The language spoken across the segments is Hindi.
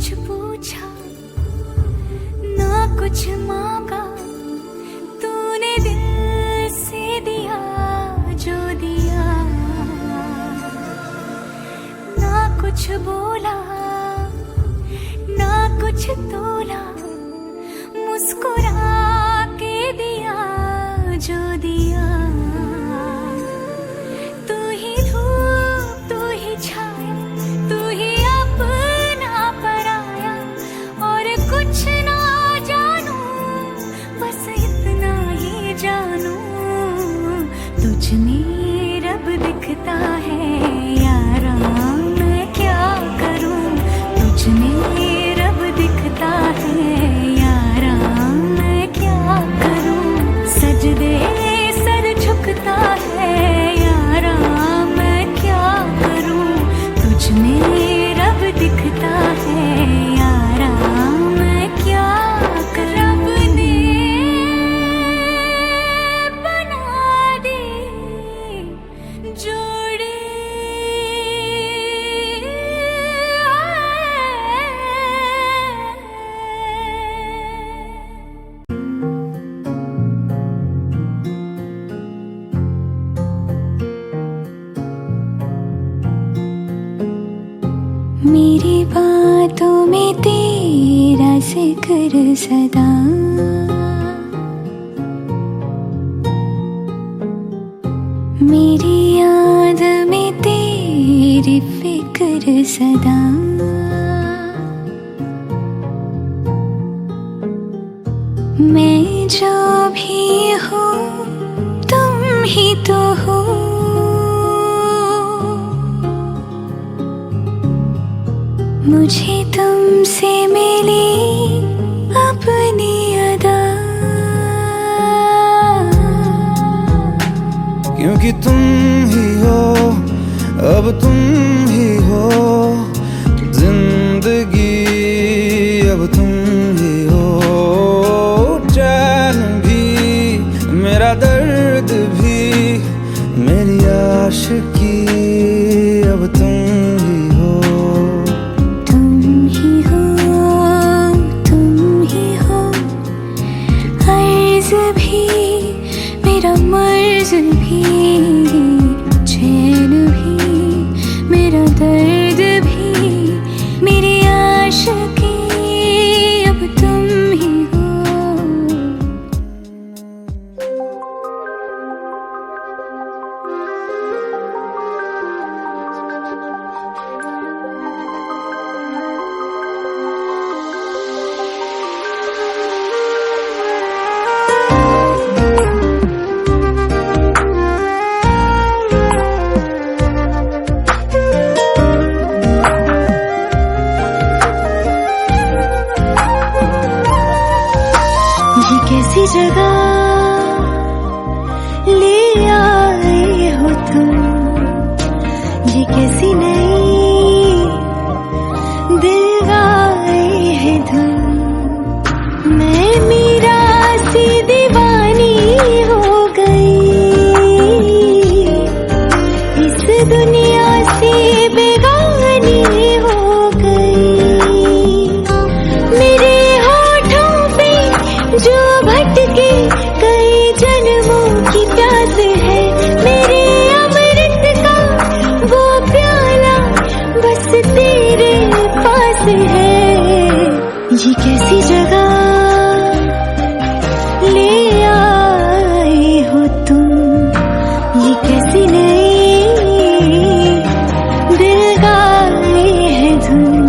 कुछ पूछा ना कुछ मांगा, तूने दिल से दिया जो दिया। ना कुछ बोला ना कुछ तोला, मुस्कुरा के दिया जो दिया। तू ही धूप तू ही छाया, तू ही अपना पराया, और कुछ ना जानू बस इतना ही जानू, तुझ में रब दिखता है यारा, मैं क्या करूं। तुझ में रब दिखता है यारा, मैं क्या करूं। सजदे सर झुकता है यारा, मैं क्या करूं। तुझ में रब दिखता है यारा, मैं क्या करूं। रब ने बना दी जोड़ी, मेरी बातों में तेरा जिक्र सदा, मेरी याद में तेरी फिक्र सदा। मैं जो भी हूँ तुम ही तो हो, मुझे तुमसे मिली अपनी अदा। क्योंकि तुम ही हो, अब तुम ही हो जिंदगी, अब तुम ही हो चैन भी, मेरा दर्द भी, मेरी आशिकी, अब तुम ही हो। तुम ही हो, तुम ही हो, अर्ज़ भी मेरा मर्ज़ भी, चैन भी मेरा दर्द भी, मेरी आशिकी, अब तुम ही हो। ये कैसी जगह ले आए हो तुम, ये कैसी नई दिल गाए है धुन। मैं मीरा सी दीवानी हो गई, इस दुनिया से बेगानी हो गई। मेरे होठों पे जो भटके कई जन्मों की प्यास है, मेरे अमृत का वो प्याला बस तेरे पास है। ये कैसी जगह ले आए हो तुम, ये कैसी नई दिल गाए है धुन।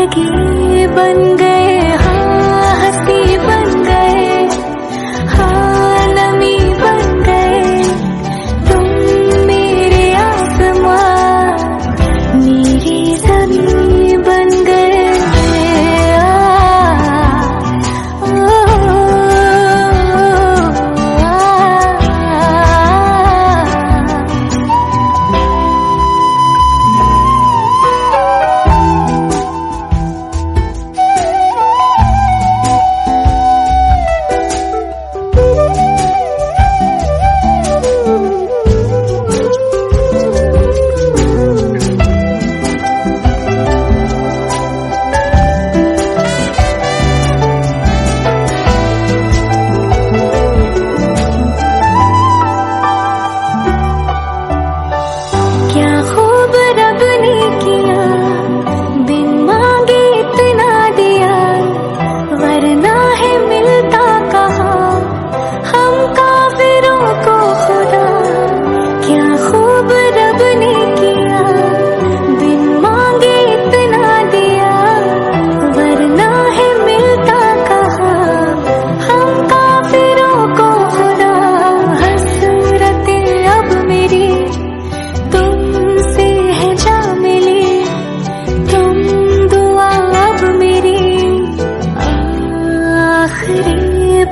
जिंदगी बन गए, हाँ हंसी बन गए, हाँ नमी बन गए, तुम मेरे आसमां मेरी ज़मीं बन गए।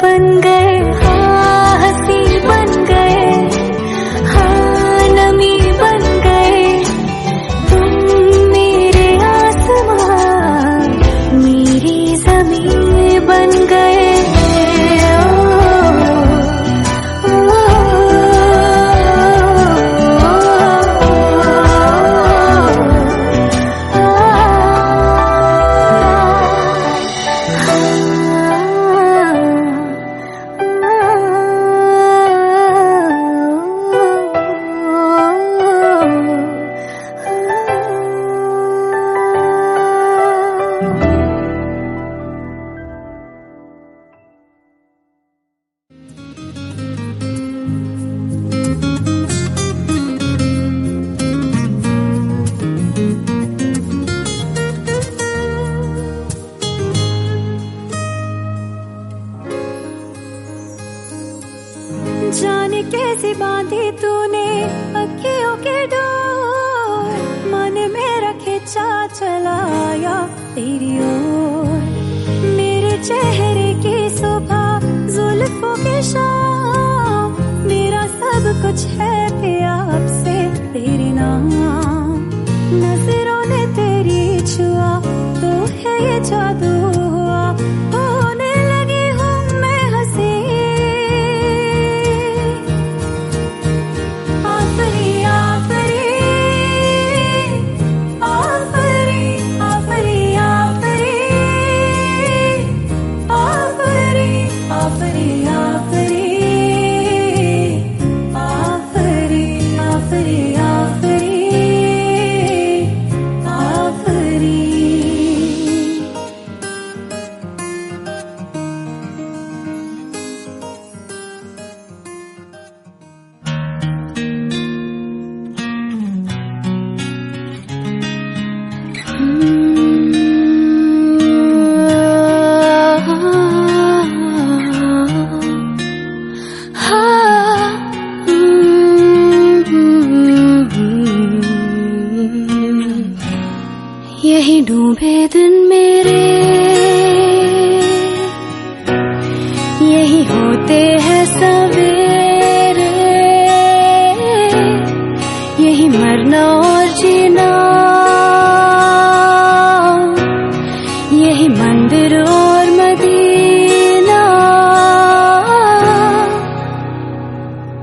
बन गए, हाँ हंसी बन गए, हाँ नमी बन गए, तुम मेरे आसमां मेरी ज़मीं बन गए। जाने कैसे बांधी तूने अखियों के डोर, मन मेरा खिंचा चलाया तेरी ओर, मेरे चेहरे की सुबह जुल्फों की शाम, मेरा सब कुछ है प्यार से तेरे नाम, नजरों ने तेरी छुआ तो है ये जादू हुआ, होने लगी हूँ मैं हंसी। यही डूबे दिन मेरे, यही होते हैं सवेरे, यही मरना और जीना, यही मंदिर और मदीना,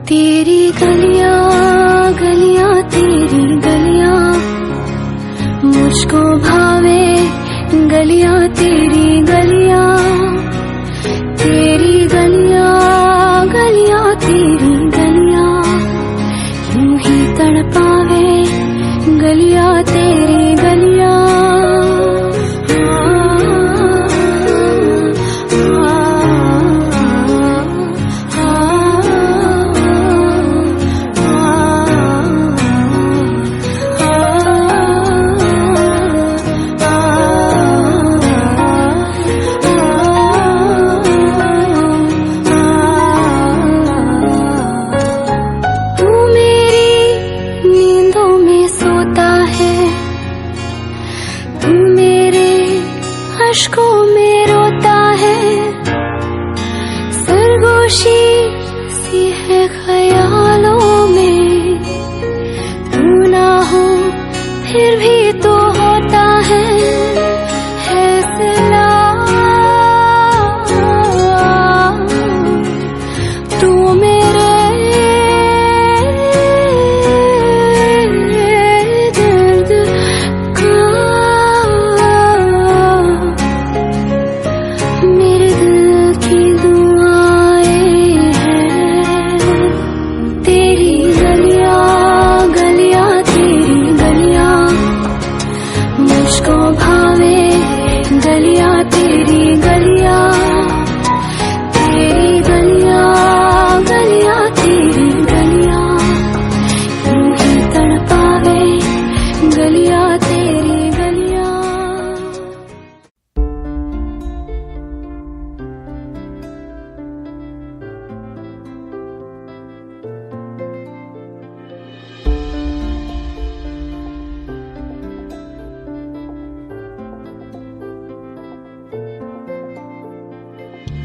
तेरी गलियां गलियां तेरी गलियां मुझको भावे, गलियां तेरी गलियां, तेरी गलियां गलियां तेरी गलियां, यूं ही तड़पावे, गलियां तेरी गलियां।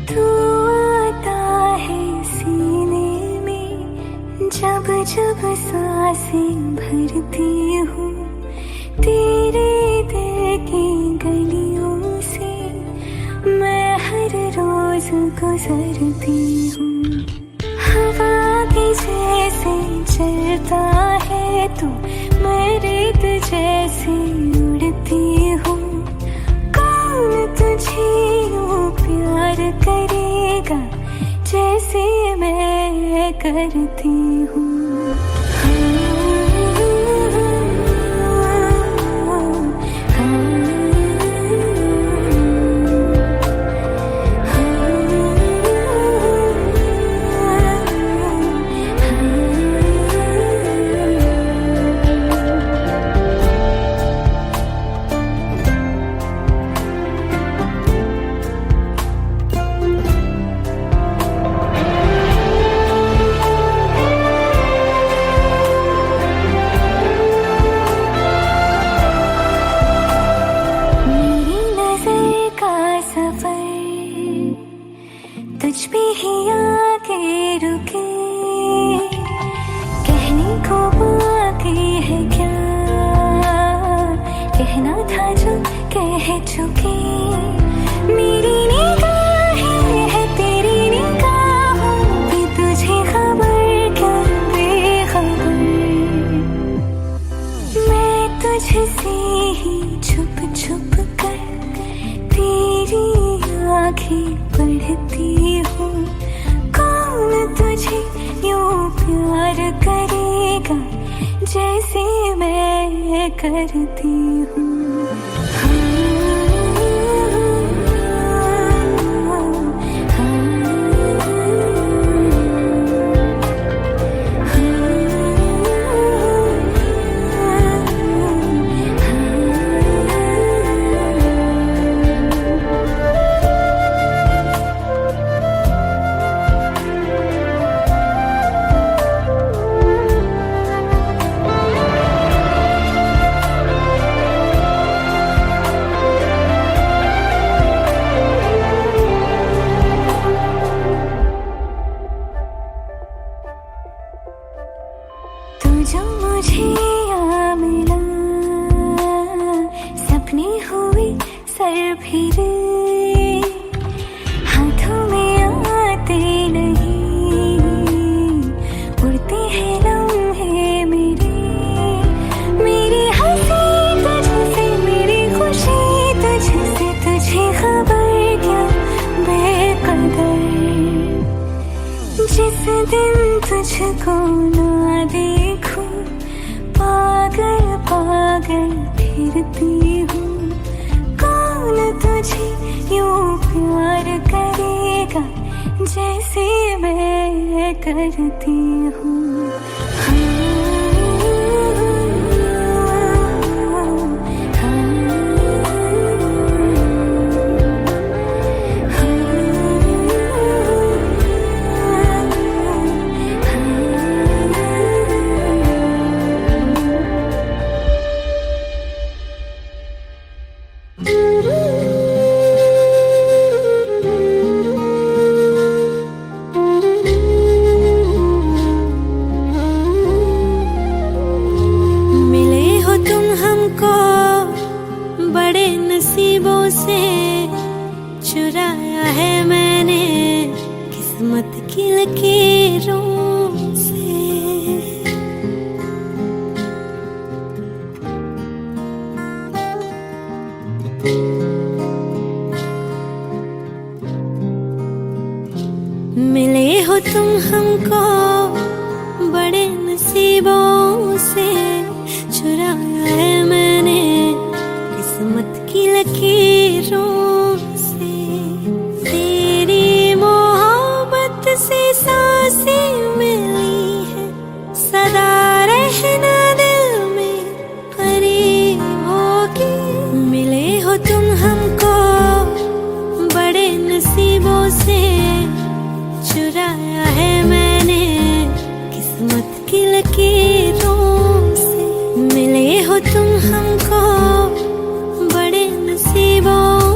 तू आता है सीने में, जब जब सांसें भरती हूँ, तेरे दिल की गलियों से मैं हर रोज गुजरती हूँ। हवा के जैसे चलता है तू, मैं रेत जैसे उड़ती हूँ। कौन तुझे यूं प्यार करेगा जैसे मैं करती हूँ। तुझ पे ही आके रुके, कहने को बाकी है क्या, कहना था जो कह चुके। मेरी निगाहें है तेरी निगाहों पे, तुझे खबर क्या बेखबर। मैं तुझसे ही छुप छुप कर तेरी आँखें पढ़ती हूँ। कौन तुझे यूं प्यार करेगा जैसे मैं करती हूँ। जो मुझे यहाँ मिला, सपने हुए सर फिरे, हाथों में आते नहीं, उड़ते हैं लम्हे मेरे। मेरी हंसी तुझसे, मेरी खुशी तुझसे, तुझे खबर क्या बेकदर। जिस दिन तुझको ना देखूं, पागल पागल फिरती हूँ। कौन तुझे यूं प्यार करेगा जैसे मैं करती हूँ। बड़े नसीबों से चुराया है मैंने किस्मत की लकीरों से। मिले हो तुम हमको बड़े नसीबों से, चुराया है मैंने किस्मत की लकीरों से। तेरी मोहब्बत से सांसें मिली है, सदा रहना दिल में करीब होगी। मिले हो तुम हमको बड़े नसीबों से, चुराया है मैंने किस्मत की लकीरों से। मिले हो तुम हमको बड़े नसीबों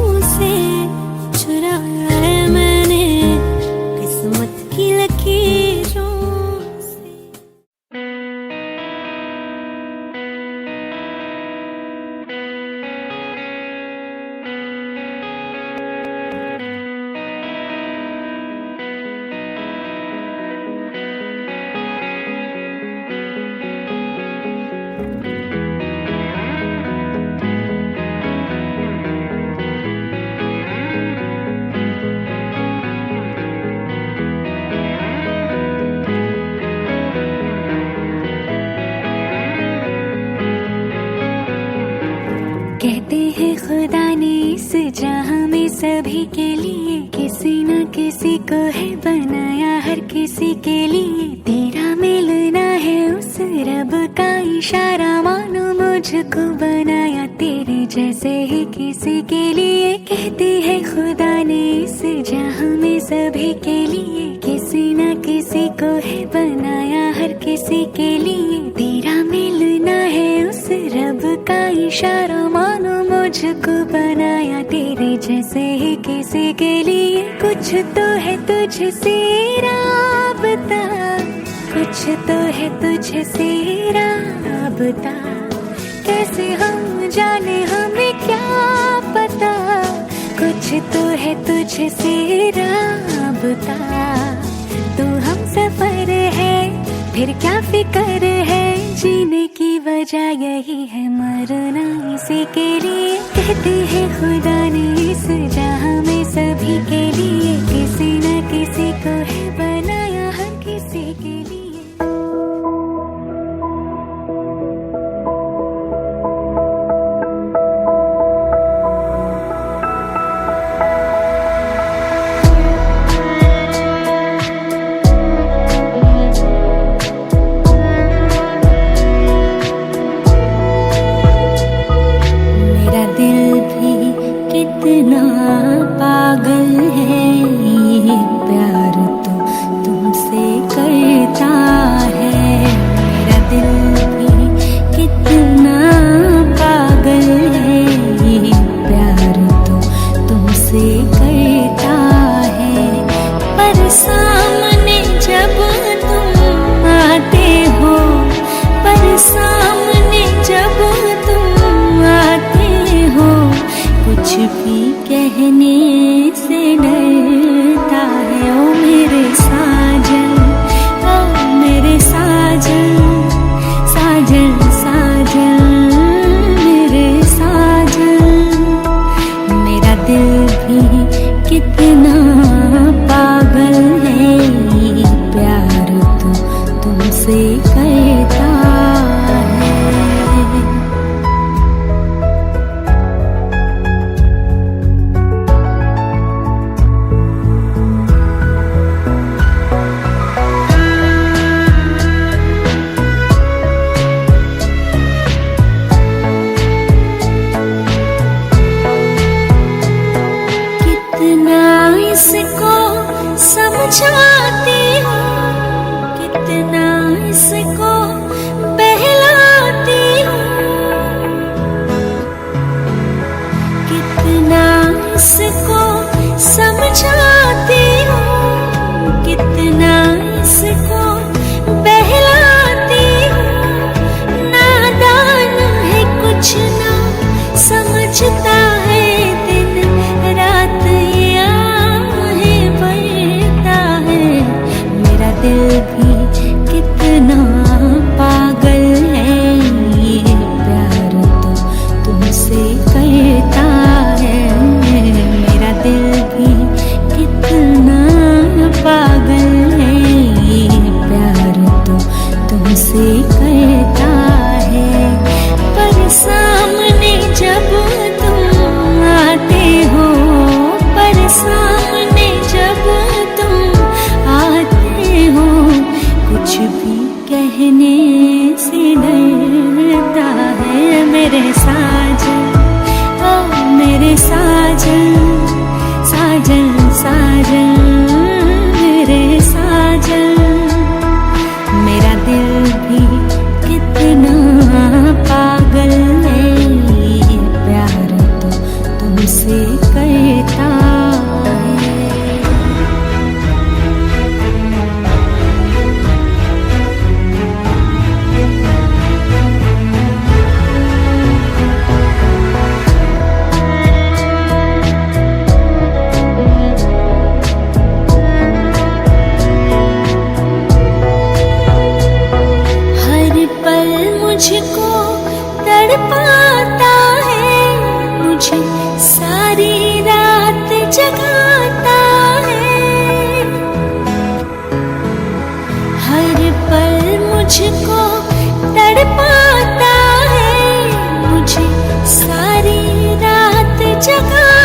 जहां में सभी के लिए किसी न किसी को है बनाया, हर किसी के लिए तेरा मिलना है उस रब का इशारा। मानो मुझको बनाया तेरे जैसे ही किसी के लिए, कहती है खुदा ने इस जहां में सभी के लिए किसी न किसी को है बनाया, हर किसी के लिए तेरा मिलना है उस रब का इशारा। मानो मुझको बनाया तेरे जैसे ही किसी के लिए, कुछ तो है तुझसे राबता, कुछ तो है तुझसे राबता। कैसे हम जाने हमें क्या पता, कुछ तो है तुझसे राबता। तो हम सफर है फिर क्या फिकर है, जीने की वजह यही है मरना इसी के लिए। कहती है खुदा ने इस जहां में सभी के लिए किसी न किसी को है बनाया, हर किसी के लिए। कितना पागल है ये प्यार तो तुमसे करता है। मेरा दिल भी कितना पागल है ये प्यार तो तुमसे करता है। पर सामने जब तुम आते हो, पर सामने जब तुम आते हो, कुछ भी कहने से डरता है। ओ मेरे साजन, ओ मेरे साजन, साजन साजन मेरे साजन। मेरा दिल भी कितना पागल है ये प्यार तो तुमसे करता है। इसको समझाती हूँ, कितना इसको बहलाती हूँ, कितना इसको समझाती हूँ, कितना इसको बहलाती हूँ। नादान है कुछ ना समझता है, दिन रात दिल भी कितना पागल है ये प्यार तो तुमसे करता है। मेरा दिल भी कितना पागल है ये प्यार तो तुमसे करता है। पर सामने जब तुम आते हो, पर सामने जब तुम आते हो, कुछ भी कहने से डरता है। मेरे साजन, ओ मेरे साजन, साजन साजन मेरे साजन। मेरा दिल भी कितना पागल है ये प्यार तो तुमसे करता है। मुझको तड़पाता है, मुझे सारी रात जगाता है। हर पल मुझको तड़पाता है, मुझे सारी रात जगाता है।